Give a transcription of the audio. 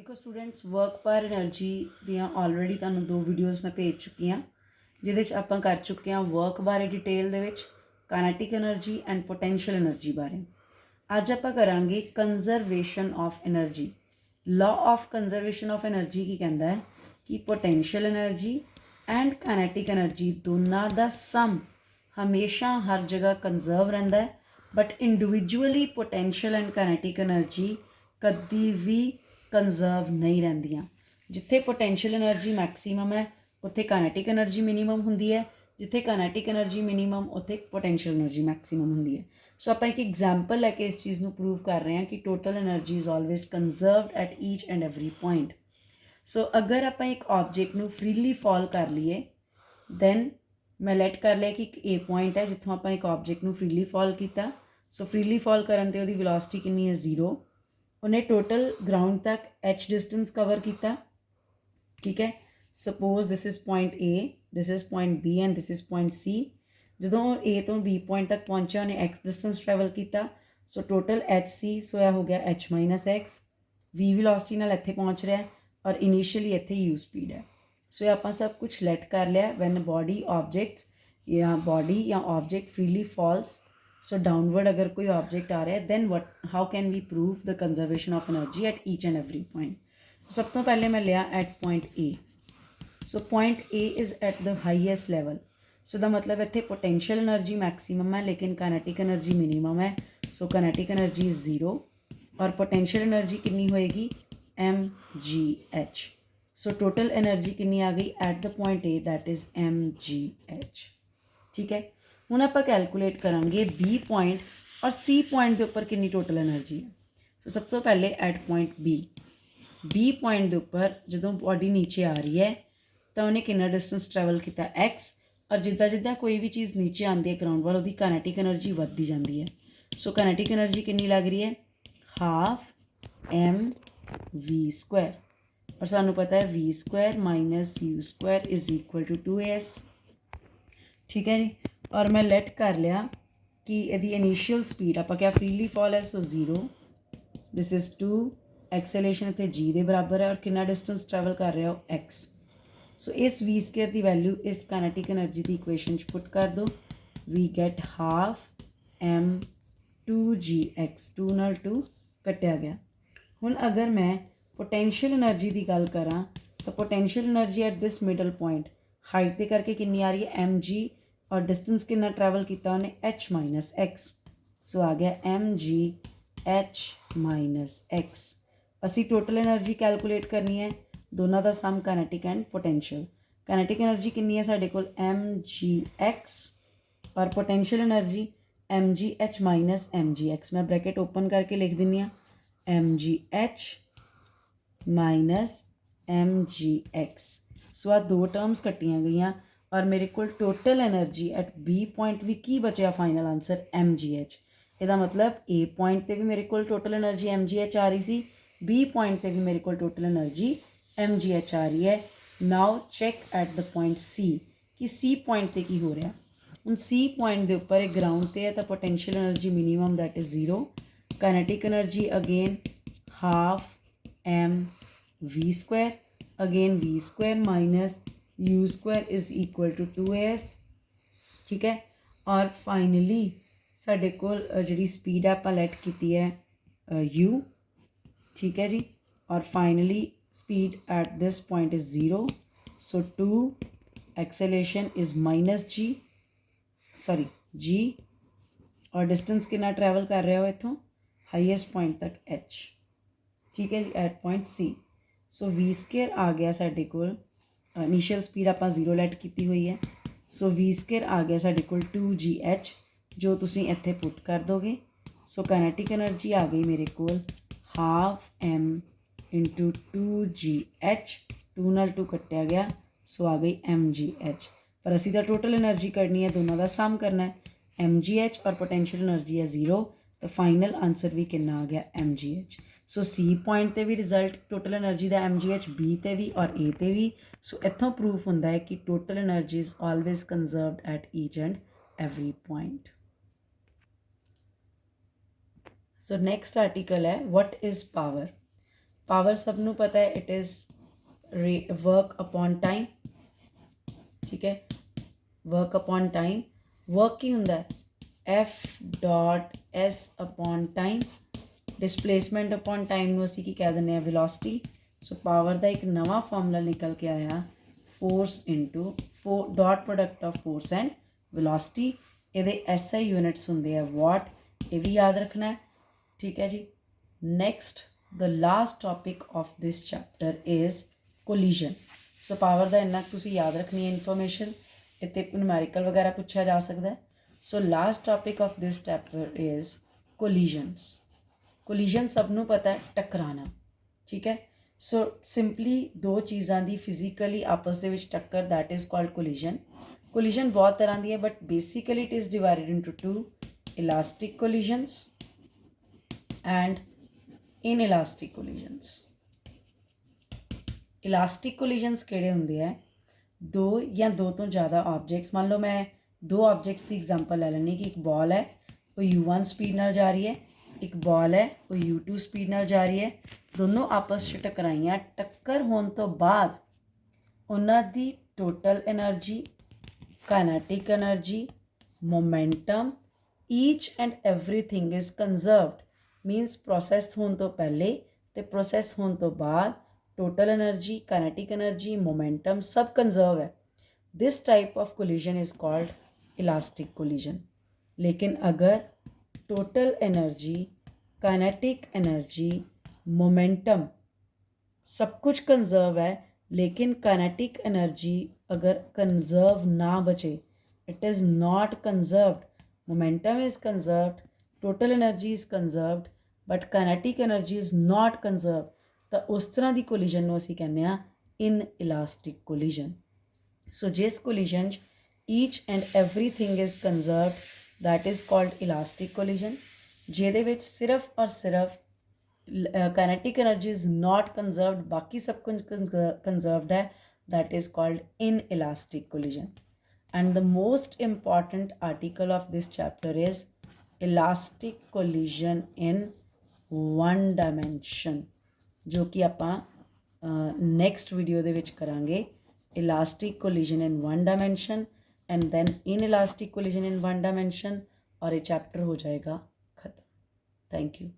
देखो students work पर energy ਦੀਆਂ ਆਲਰੇਡੀ ਤੁਹਾਨੂੰ ਦੋ ਵੀਡੀਓਜ਼ ਮੈਂ ਭੇਜ ਚੁੱਕੀ ਹਾਂ ਜਿਹਦੇ 'ਚ ਆਪਾਂ ਕਰ ਚੁੱਕੇ ਹਾਂ ਵਰਕ ਬਾਰੇ ਡਿਟੇਲ ਦੇ ਵਿੱਚ kinetic energy and potential energy ਬਾਰੇ ਅੱਜ ਆਪਾਂ ਕਰਾਂਗੇ conservation of energy law of conservation of energy ਕੀ ਕਹਿੰਦਾ ਹੈ ਕਿ potential energy and kinetic energy ਦੋਨਾਂ ਦਾ ਸਮ ਹਮੇਸ਼ਾ ਹਰ ਜਗ੍ਹਾ ਕੰਜ਼ਰਵ ਰਹਿੰਦਾ ਹੈ but individually potential and kinetic energy ਕਦੀ ਵੀ ਕੰਜ਼ਰਵ ਨਹੀਂ ਰਹਿੰਦੀਆਂ। ਜਿੱਥੇ ਪੋਟੈਂਸ਼ੀਅਲ એનર્ਜੀ ਮੈਕਸੀਮਮ ਹੈ ਉੱਥੇ ਕਾਈਨੈਟਿਕ એનર્ਜੀ ਮਿਨੀਮਮ ਹੁੰਦੀ ਹੈ, ਜਿੱਥੇ ਕਾਈਨੈਟਿਕ એનર્ਜੀ ਮਿਨੀਮਮ ਉੱਥੇ ਪੋਟੈਂਸ਼ੀਅਲ એનર્ਜੀ ਮੈਕਸੀਮਮ ਹੁੰਦੀ ਹੈ। ਸੋ ਆਪਾਂ ਇੱਕ ਐਗਜ਼ਾਮਪਲ ਲੈ ਕੇ ਇਸ ਚੀਜ਼ ਨੂੰ ਪ੍ਰੂਵ ਕਰ ਰਹੇ ਹਾਂ ਕਿ total energy is always conserved at each and every point. So ਅਗਰ ਆਪਾਂ ਇੱਕ ਆਬਜੈਕਟ ਨੂੰ ਫ੍ਰੀਲੀ ਫਾਲ ਕਰ ਲਈਏ ਦੈਨ ਮੈਂ ਲੈਟ ਕਰ ਲਿਆ ਕਿ ਇੱਕ ਏ ਪੁਆਇੰਟ ਹੈ ਜਿੱਥੋਂ ਆਪਾਂ ਇੱਕ ਆਬਜੈਕਟ ਨੂੰ ਫ੍ਰੀਲੀ ਫਾਲ ਕੀਤਾ। ਸੋ ਫ੍ਰੀਲੀ ਫਾਲ ਕਰਨ 'ਤੇ ਉਹਦੀ ਵੈਲੋਸਿਟੀ ਕਿੰਨੀ ਹੈ 0। ਉਹਨੇ ਟੋਟਲ ਗਰਾਊਂਡ ਤੱਕ h ਡਿਸਟੈਂਸ ਕਵਰ ਕੀਤਾ, ਠੀਕ ਹੈ। Suppose this is point A, this is point B and this is point C। ਜਦੋਂ A ਤੋਂ B ਪੁਆਇੰਟ ਤੱਕ ਪਹੁੰਚਿਆ ਉਹਨੇ x ਡਿਸਟੈਂਸ ਟਰੈਵਲ ਕੀਤਾ। ਸੋ ਟੋਟਲ hc ਸੋ ਇਹ ਹੋ ਗਿਆ h minus x। v velocity ਨਾਲ ਇੱਥੇ ਪਹੁੰਚ ਰਿਹਾ ਔਰ ਇਨੀਸ਼ੀਅਲੀ ਇੱਥੇ u ਸਪੀਡ ਹੈ। ਸੋ ਇਹ ਆਪਾਂ ਸਭ ਕੁਝ ਲੈਟ ਕਰ ਲਿਆ ਵੈਨ ਬੋਡੀ ਆਬਜੈਕਟਸ ਜਾਂ object freely false. So downward अगर कोई ऑब्जेक्ट आ रहा है then how can we prove the conservation of energy at each and every point? So सब तो पहले मैं लिया at point A. So point A is at the highest level. So दा मतलब इत्थे potential energy maximum है लेकिन kinetic energy minimum है. So kinetic energy is 0 और potential energy कितनी होएगी mgh. So total energy कितनी आ गई at the point A, that is mgh. ठीक है। ਹੁਣ ਆਪਾਂ ਕੈਲਕੂਲੇਟ ਕਰਾਂਗੇ B ਪੁਆਇੰਟ ਔਰ C ਪੁਆਇੰਟ ਦੇ ਉੱਪਰ ਕਿੰਨੀ ਟੋਟਲ એનર્ਜੀ ਹੈ। ਸੋ ਸਭ ਤੋਂ ਪਹਿਲੇ ਐਟ ਪੁਆਇੰਟ B ਪੁਆਇੰਟ ਦੇ ਉੱਪਰ ਜਦੋਂ ਬੋਡੀ ਨੀਚੇ ਆ ਰਹੀ ਹੈ ਤਾਂ ਉਹਨੇ ਕਿੰਨਾ ਡਿਸਟੈਂਸ ਟਰੈਵਲ ਕੀਤਾ x ਔਰ ਜਿੱਦਾਂ ਜਿੱਦਾਂ ਕੋਈ ਵੀ ਚੀਜ਼ ਨੀਚੇ ਆਉਂਦੀ ਹੈ ਗਰਾਊਂਡ ਵੱਲ ਉਹਦੀ ਕਾਈਨੈਟਿਕ એનર્ਜੀ ਵੱਧਦੀ ਜਾਂਦੀ ਹੈ। ਸੋ ਕਾਈਨੈਟਿਕ એનર્ਜੀ ਕਿੰਨੀ ਲੱਗ ਰਹੀ ਹੈ ਹਾਫ mv² ਔਰ ਸਾਨੂੰ ਪਤਾ ਹੈ v² minus u² is equal to 2as। ਠੀਕ ਹੈ ਜੀ। ਔਰ ਮੈਂ ਲੈਟ ਕਰ ਲਿਆ ਕਿ ਇਹਦੀ ਇਨੀਸ਼ੀਅਲ ਸਪੀਡ ਆਪਾਂ ਕਿਹਾ ਫ੍ਰੀਲੀ ਫਾਲ ਹੈ ਸੋ 0, ਦਿਸ ਇਜ਼ 2, ਐਕਸੇਲੇਸ਼ਨ ਇੱਥੇ g ਦੇ ਬਰਾਬਰ ਹੈ ਔਰ ਕਿੰਨਾ ਡਿਸਟੈਂਸ ਟਰੈਵਲ ਕਰ ਰਿਹਾ ਉਹ x। ਸੋ ਇਸ v² ਦੀ ਵੈਲਿਊ ਇਸ ਕਾਈਨੈਟਿਕ એનર્ਜੀ ਦੀ ਇਕੁਏਸ਼ਨ 'ਚ ਪੁੱਟ ਕਰ ਦਿਓ। We get half m 2gx, 2 ਨਾਲ 2 ਕੱਟਿਆ ਗਿਆ। ਹੁਣ ਅਗਰ ਮੈਂ ਪੋਟੈਂਸ਼ੀਅਲ એનર્ਜੀ ਦੀ ਗੱਲ ਕਰਾਂ ਤਾਂ potential energy at this middle point height ਦੇ ਕਰਕੇ ਕਿੰਨੀ ਆ ਰਹੀ ਹੈ mg और डिस्टेंस कितना ट्रैवल किया उन्हें h माइनस एक्स। सो आ गया mgh माइनस एक्स। असी टोटल एनर्जी कैलकुलेट करनी है दोनों का sum kinetic and potential. Kinetic energy कितनी है साढ़े कोल mgx और potential energy mgh minus mgx। मैं ब्रैकेट ओपन करके लिख दिनी हाँ mgh माइनस mgx। सो आ दो टर्म्स कट्टियाँ गई और मेरे को total energy at B point भी की बचा फाइनल आंसर mgh। ਇਹਦਾ मतलब A पॉइंट पर भी मेरे को टोटल एनर्जी mgh आ रही सी, B पॉइंट पर भी मेरे को टोटल एनर्जी mgh आ रही है। Now check at the point C कि C पॉइंट पर की हो रहा। ਹੁਣ C पॉइंट के उपर एक ग्राउंड पर है तो potential energy minimum that is 0। Kinetic energy again half mv² again v² minus u² is equal to 2as। ठीक है। और फाइनली साढ़े कोल जी स्पीड है आप लैट की है u। ठीक है जी। और finally speed at this point is 0। So 2 acceleration is minus g और डिस्टेंस कितना ट्रैवल कर रहा हो इतों हाईएस्ट पॉइंट तक h। ठीक है जी एट पॉइंट C। सो v² आ गया साढ़े कोल इनीशियल स्पीड आप 0 लैट की हुई है। सो v² आ गया साढ़े कोल 2gh जो तुसी इत्थे पुट कर दोगे। सो काइनेटिक एनर्जी आ गई मेरे को हाफ m इंटू 2gh, 2 नाल 2 कट्टिया गया सो आ गई mgh। पर असी तो टोटल एनर्जी करनी है दोनों का सम करना है mgh और पोटेंशियल एनर्जी है 0 तो फाइनल आंसर भी कितना आ गया mgh। सो C पॉइंट पर भी रिजल्ट टोटल एनर्जी का mgh, B ते भी और A ते भी। सो इत्थों प्रूफ होंदा है कि total energy is always कंजर्वड at each and every point. So next article है व्हाट इज़ पावर। पावर सबनों पता है, it is work upon time, ठीक है। वर्क अपॉन टाइम, वर्क की हुंदा है F.S upon time, displacement upon time ਨੂੰ ਅਸੀਂ ਕੀ ਕਹਿ ਦਿੰਦੇ ਆ, ਵੈਲੋਸਿਟੀ। ਸੋ ਪਾਵਰ ਦਾ ਇੱਕ ਨਵਾਂ ਫਾਰਮੂਲਾ ਨਿਕਲ ਕੇ ਆਇਆ, force into dot product of force and velocity. ਇਹਦੇ SI ਯੂਨਿਟਸ ਹੁੰਦੇ ਆ ਵਾਟ, ਇਹ ਵੀ ਯਾਦ ਰੱਖਣਾ ਹੈ, ਠੀਕ ਹੈ ਜੀ। Next the last topic of this chapter is collision. So power ਦਾ ਇੰਨਾ ਤੁਸੀਂ ਯਾਦ ਰੱਖਣੀ ਹੈ ਇਨਫੋਰਮੇਸ਼ਨ, ਇੱਥੇ ਨੂਮੈਰੀਕਲ ਵਗੈਰਾ ਪੁੱਛਿਆ ਜਾ ਸਕਦਾ ਹੈ। So last topic of this chapter is collisions. Collision सब ਨੂੰ पता है टकराना, ठीक है। सो सिंपली दो चीज़ों की फिजिकली आपस ਦੇ ਵਿੱਚ टक्कर, that is called collision. Collision बहुत तरह की है, but basically it is divided into two, elastic collisions and inelastic collisions. Elastic collisions किहड़े हुंदे है, दो या दो तो ज़्यादा ऑब्जेक्ट्स, मान लो मैं दो ऑब्जेक्ट्स की एग्जांपल ले लैनी कि एक बॉल है वो U1 स्पीड नाल जा रही है, एक बॉल है वो U2 स्पीड नाल जा रही है, दोनों आपस में टकराइयां। टक्कर होने तो बाद उन्हां दी total energy, kinetic energy, momentum, each and everything is कंजर्वड। मीनस process होने तो पहले तो प्रोसैस होने तो बाद total energy, kinetic energy, momentum सब कंजर्व है। This type of collision is called elastic collision. लेकिन अगर total energy, kinetic energy, momentum सब कुछ कंजर्व है, लेकिन काइनेटिक एनर्जी अगर कंजर्व ना बचे, it is not conserved, momentum is conserved, total energy is conserved, but kinetic energy is not conserve, तो उस तरह की कोलिजन को असीं कहने आ इन इलास्टिक कोलिजन। सो जिस collision each and everything is conserved, that is called elastic collision. जिहदे विच सिर्फ और सिर्फ kinetic energy is not conserved, बाकी सब कुछ कंजर्व्ड है, that is called inelastic collision. And the most important article of this chapter is elastic collision in one dimension, जो कि आपां नैक्सट वीडियो दे विच करांगे। Elastic collision in one dimension and then inelastic collision in one dimension, और ये chapter हो जाएगा ख़त्म। Thank you.